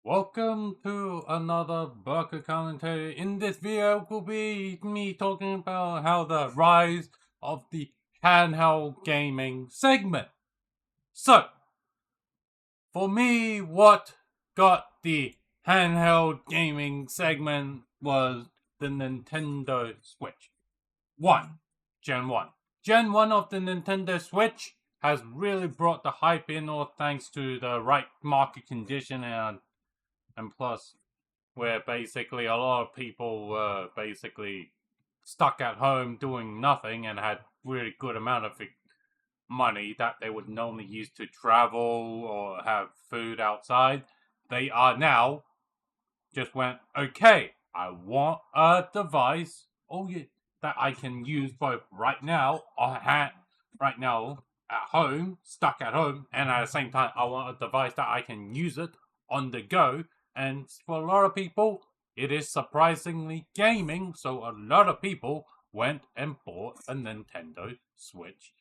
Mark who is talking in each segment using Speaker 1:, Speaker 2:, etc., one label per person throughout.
Speaker 1: Welcome to another Baka commentary. In this video will be me talking about how the rise of the handheld gaming segment. So, for me, what got the handheld gaming segment was the Nintendo Switch. Gen 1. Gen 1 of the Nintendo Switch has really brought the hype in, all thanks to the right market condition and plus where basically a lot of people were basically stuck at home doing nothing and had really good amount of money that they would normally use to travel or have food outside. They are now just went, okay, I want a device that I can use both right now right now at home, stuck at home, and at the same time I want a device that I can use it on the go. And for a lot of people, it is surprisingly gaming, so a lot of people went and bought a Nintendo Switch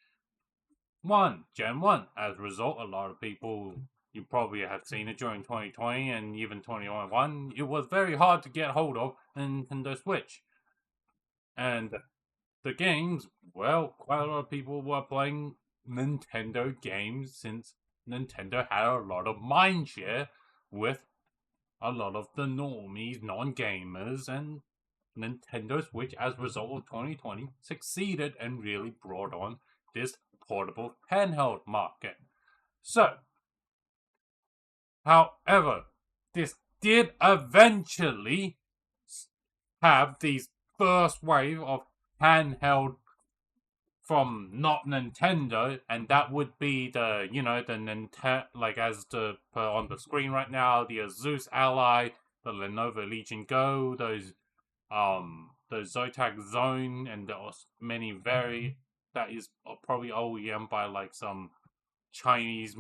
Speaker 1: 1, Gen 1. As a result, a lot of people, you probably have seen it during 2020 and even 2021, it was very hard to get hold of a Nintendo Switch. And the games, well, quite a lot of people were playing Nintendo games since Nintendo had a lot of mindshare with a lot of the normies, non-gamers, and Nintendo Switch, as a result of 2020, succeeded and really brought on this portable handheld market. So, however, this did eventually have these first wave of handheld from not Nintendo, and that would be the Nintendo, like as the on the screen right now, the Asus Ally, the Lenovo Legion Go, those Zotac Zone, and there are many that is probably OEM by like some Chinese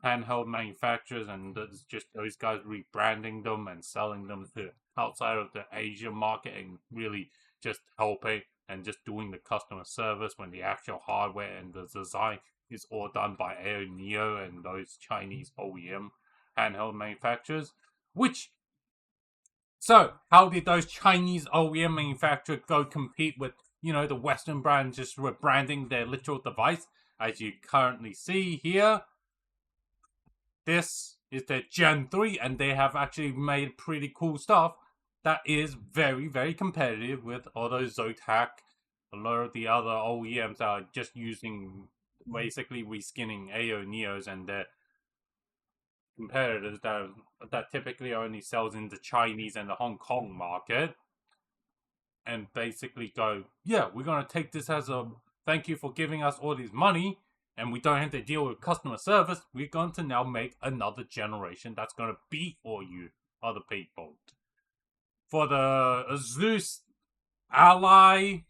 Speaker 1: handheld manufacturers, and that's just those guys rebranding them and selling them to outside of the Asia market and really just helping and just doing the customer service when the actual hardware and the design is all done by Neo and those Chinese OEM handheld manufacturers. So how did those Chinese OEM manufacturers go compete with the Western brands just rebranding their literal device? As you currently see here, this is their Gen 3, and they have actually made pretty cool stuff that is very, very competitive with all those Zotac, a lot of the other OEMs that are just using, basically reskinning AO Neos and their competitors that typically only sells in the Chinese and the Hong Kong market. And basically go, yeah, we're going to take this as a thank you for giving us all this money, and we don't have to deal with customer service. We're going to now make another generation that's going to beat all you other people. For the Asus Ally,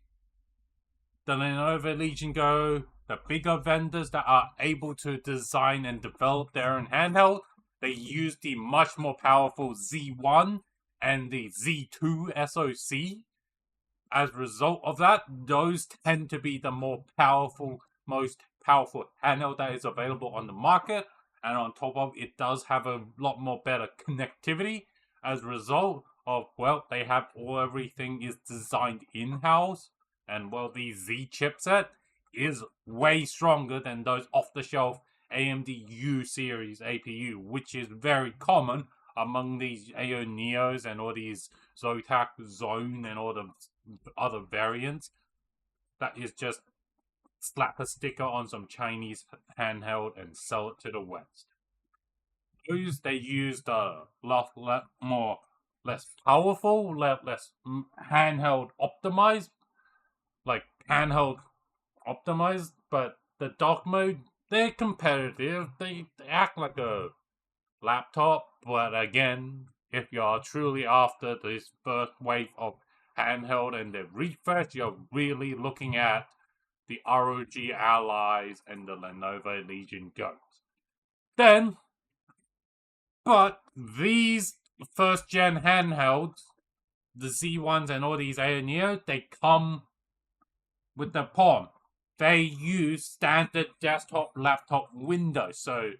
Speaker 1: the Lenovo Legion Go, the bigger vendors that are able to design and develop their own handheld, they use the much more powerful Z1 and the Z2 SoC. As a result of that, those tend to be the most powerful handheld that is available on the market. And on top of it, does have a lot more better connectivity. As a result of, well, they have everything is designed in-house. And well, the Z chipset is way stronger than those off-the-shelf AMD U series APU, which is very common among these AO Neos and all these Zotac Zone and all the other variants. That is just slap a sticker on some Chinese handheld and sell it to the West. They use the less powerful, less handheld optimized, but the dock mode, they're competitive. They act like a laptop, but again, if you're truly after this first wave of handheld and the refresh, you're really looking at the ROG Allies and the Lenovo Legion Go's. But these first gen handhelds, the Z1s and all these AO Neo, they come with the POM. They use standard desktop laptop Windows, so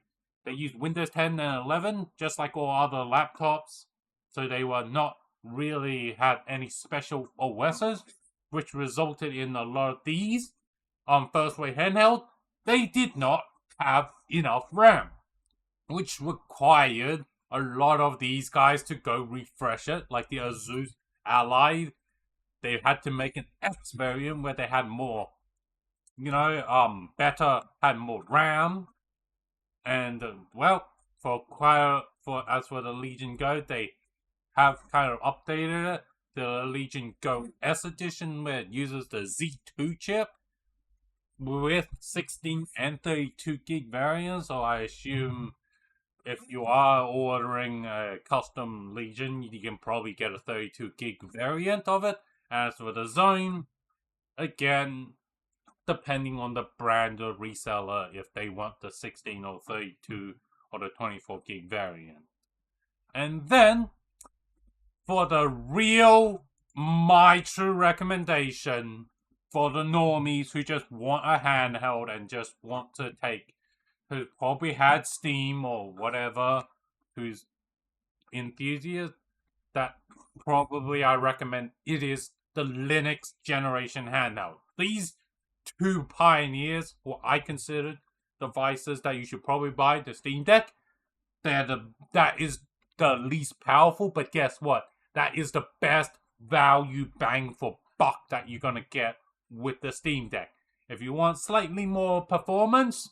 Speaker 1: They used Windows 10 and 11, just like all other laptops. So they were not really had any special OSs, which resulted in a lot of these on first way handheld. They did not have enough RAM, which required a lot of these guys to go refresh it, like the Asus Ally. They had to make an X variant where they had more, better, had more RAM, and well, as for the Legion Go, they have kind of updated it. The Legion Go S edition, where it uses the Z2 chip with 16 and 32 gig variants. So I assume if you are ordering a custom Legion, you can probably get a 32 gig variant of it. As for the Zone, again, depending on the brand or reseller, if they want the 16 or 32 or the 24 gig variant. And then, for the real, my true recommendation for the normies who just want a handheld and just want to take, who probably had Steam or whatever, who's enthusiast, that probably I recommend it is the Linux generation handheld. These two pioneers, what I considered devices that you should probably buy, the Steam Deck, that is the least powerful, but guess what? That is the best value bang for buck that you're gonna get with the Steam Deck. If you want slightly more performance,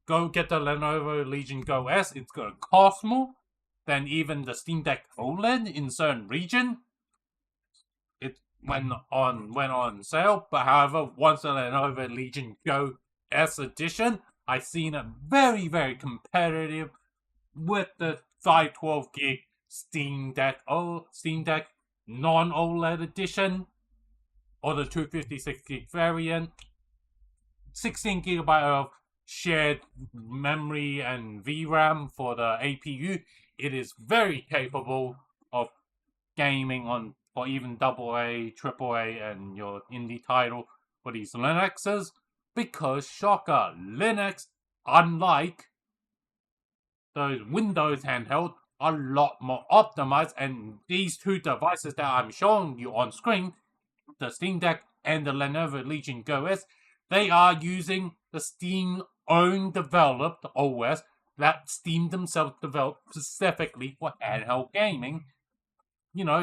Speaker 1: go get the Lenovo Legion Go S. It's gonna cost more than even the Steam Deck OLED in certain region. It went on sale, but however, once the Lenovo Legion Go S edition, I seen it very, very competitive with the 512 gig Steam Deck non-OLED edition, or the 256 gig variant. 16 gigabyte of shared memory and VRAM for the APU. It is very capable of gaming on for even AA, AAA, and your indie title for these Linuxes, because shocker, Linux, unlike those Windows handheld, are a lot more optimized, and these two devices that I'm showing you on screen, the Steam Deck and the Lenovo Legion Go S, they are using the Steam own developed OS that Steam themselves developed specifically for handheld gaming.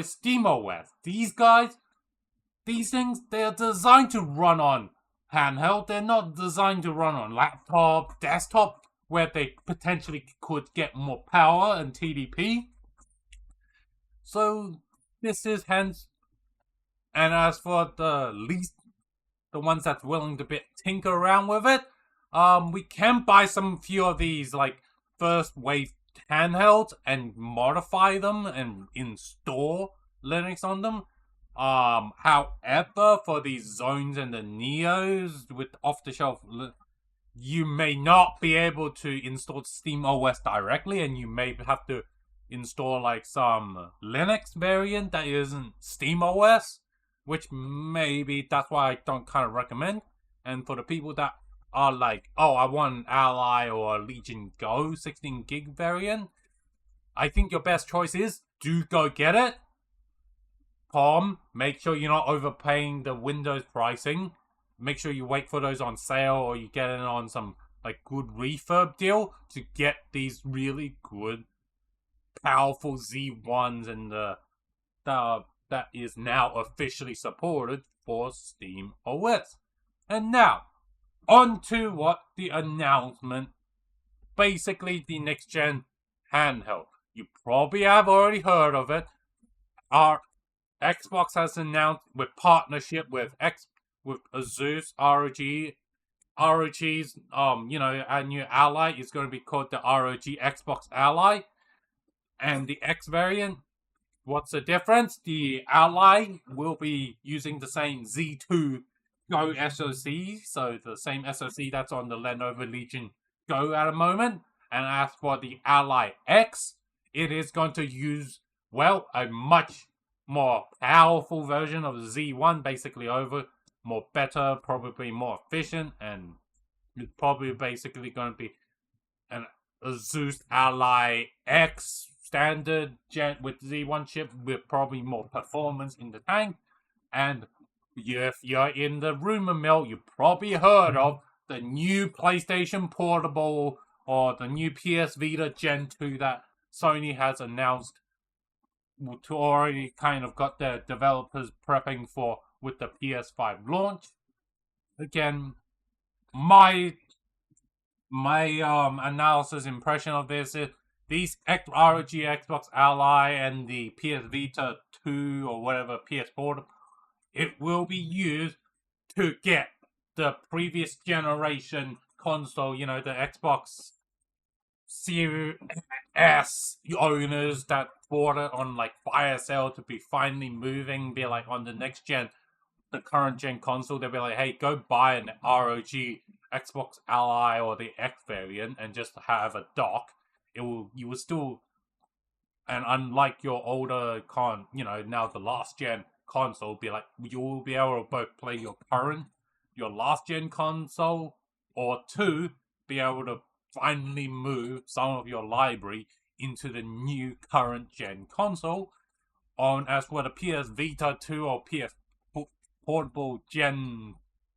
Speaker 1: Steam OS. These things, they're designed to run on handheld. They're not designed to run on laptop, desktop, where they potentially could get more power and TDP. So this is hence. And as for the ones that's willing to tinker around with it, we can buy some few of these like first wave handhelds and modify them and install Linux on them. However, for these Zones and the Neos with off-the-shelf, you may not be able to install Steam OS directly, and you may have to install like some Linux variant that isn't Steam OS, which maybe that's why I don't kind of recommend. And for the people that are like, oh, I want an Ally or a Legion Go 16 gig variant, I think your best choice is do go get it. Make sure you're not overpaying the Windows pricing. Make sure you wait for those on sale, or you get it on some like good refurb deal to get these really good, powerful Z1s and that is now officially supported for Steam OS. And now, on to what the announcement, basically the next gen handheld. You probably have already heard of it. Our Xbox has announced with partnership with Asus ROG's our new Ally is going to be called the ROG Xbox Ally, and the X variant. What's the difference? The Ally will be using the same Z2 Go SoC, so the same SoC that's on the Lenovo Legion Go at the moment. And as for the Ally X, it is going to use, well, a much more powerful version of Z1, basically more better, probably more efficient, and it's probably basically going to be Zeus Ally X standard gen with Z1 chip with probably more performance in the tank. And if you're in the rumor mill, you probably heard of the new PlayStation Portable or the new PS Vita Gen 2 that Sony has announced to already kind of got their developers prepping for with the PS5 launch. Again, my analysis impression of this is these ROG Xbox Ally and the PS Vita 2 or whatever PS Portable, it will be used to get the previous generation console, you know, the Xbox Series S owners that bought it on like fire sale to be finally moving, be like on the next gen, the current gen console, they'll be like, hey, go buy an ROG Xbox Ally or the X variant and just have a dock. You will still, and unlike your older now the last gen console, be like, you will be able to both play your last gen console, or two, be able to finally move some of your library into the new current gen console. As for the PS Vita 2 or PS Portable Gen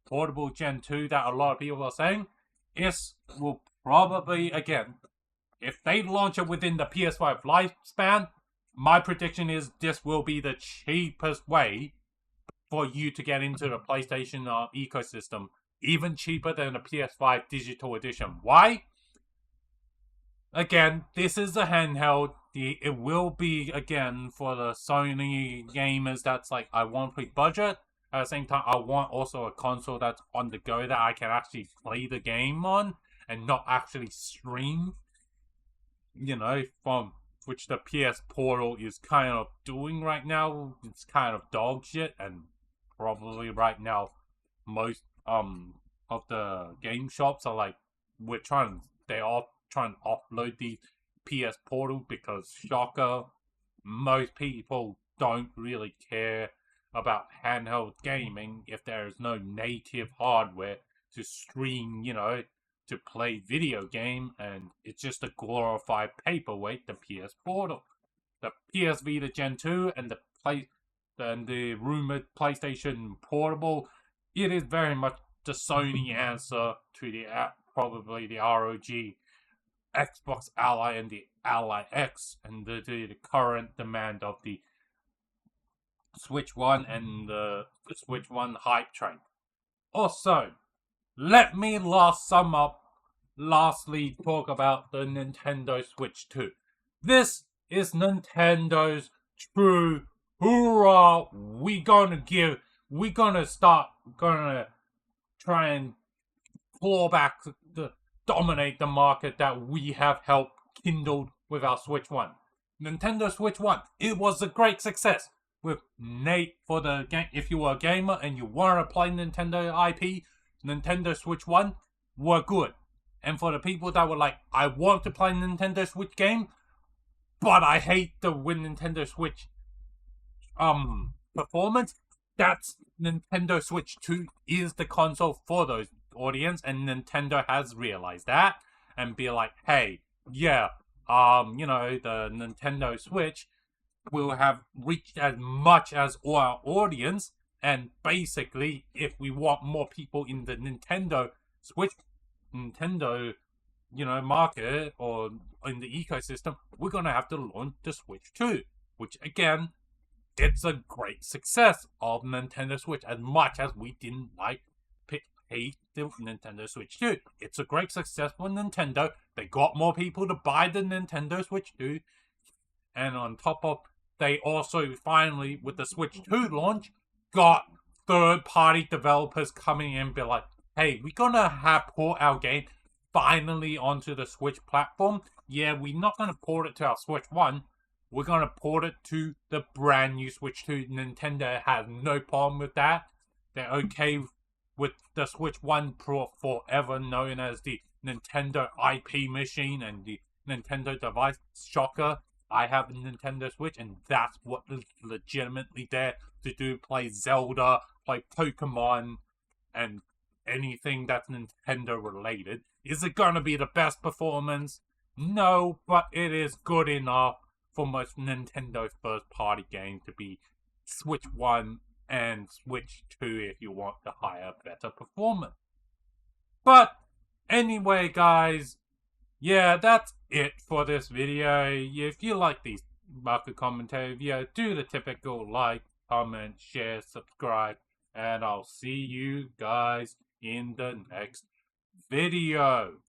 Speaker 1: 2 that a lot of people are saying, this will probably, again, if they launch it within the PS5 lifespan, my prediction is this will be the cheapest way for you to get into the PlayStation ecosystem, even cheaper than the PS5 digital edition. Why? Again, this is a handheld. It will be, again, for the Sony gamers that's like, I want a budget. At the same time, I want also a console that's on the go that I can actually play the game on and not actually stream, from which the PS Portal is kind of doing right now. It's kind of dog shit, and probably right now most of the game shops are like, they are trying to offload the PS Portal because, shocker, most people don't really care about handheld gaming if there is no native hardware to stream, to play video game, and it's just a glorified paperweight, the PS Portal. The PS Vita Gen 2 and the rumored PlayStation Portable, it is very much the Sony answer to probably the ROG Xbox Ally and the Ally X, and the current demand of the Switch 1 and the Switch 1 hype train. Also, let me lastly talk about the Nintendo Switch 2. This is Nintendo's true hoorah. We're gonna try and claw back, dominate the market that we have helped kindled with our Switch 1. Nintendo Switch 1, it was a great success. With for the game, if you were a gamer and you want to play Nintendo IP, Nintendo Switch 1 were good. And for the people that were like, I want to play Nintendo Switch game, but I hate the Nintendo Switch performance, that's Nintendo Switch 2 is the console for those audience, and Nintendo has realized that and be like, hey, yeah, the Nintendo Switch will have reached as much as our audience, and basically, if we want more people in the Nintendo market or in the ecosystem, we're gonna have to launch the Switch 2, which again, it's a great success of Nintendo Switch. As much as we didn't hate the Nintendo Switch 2, it's a great success for Nintendo. They got more people to buy the Nintendo Switch 2, and on top of, they also finally, with the Switch 2 launch, got third-party developers coming in and be like, hey, we're gonna port our game finally onto the Switch platform. Yeah, we're not gonna port it to our Switch 1. We're gonna port it to the brand new Switch 2. Nintendo has no problem with that. They're okay with the Switch 1 forever known as the Nintendo IP machine and the Nintendo device. Shocker, I have a Nintendo Switch, and that's what is legitimately there to do. Play Zelda, play Pokemon, and anything that's Nintendo related. Is it gonna be the best performance? No, but it is good enough for most Nintendo's first party game to be Switch 1 and Switch 2 if you want the higher, better performance. But anyway, guys, yeah, that's it for this video. If you like these market commentary videos, do the typical like, comment, share, subscribe, and I'll see you guys in the next video.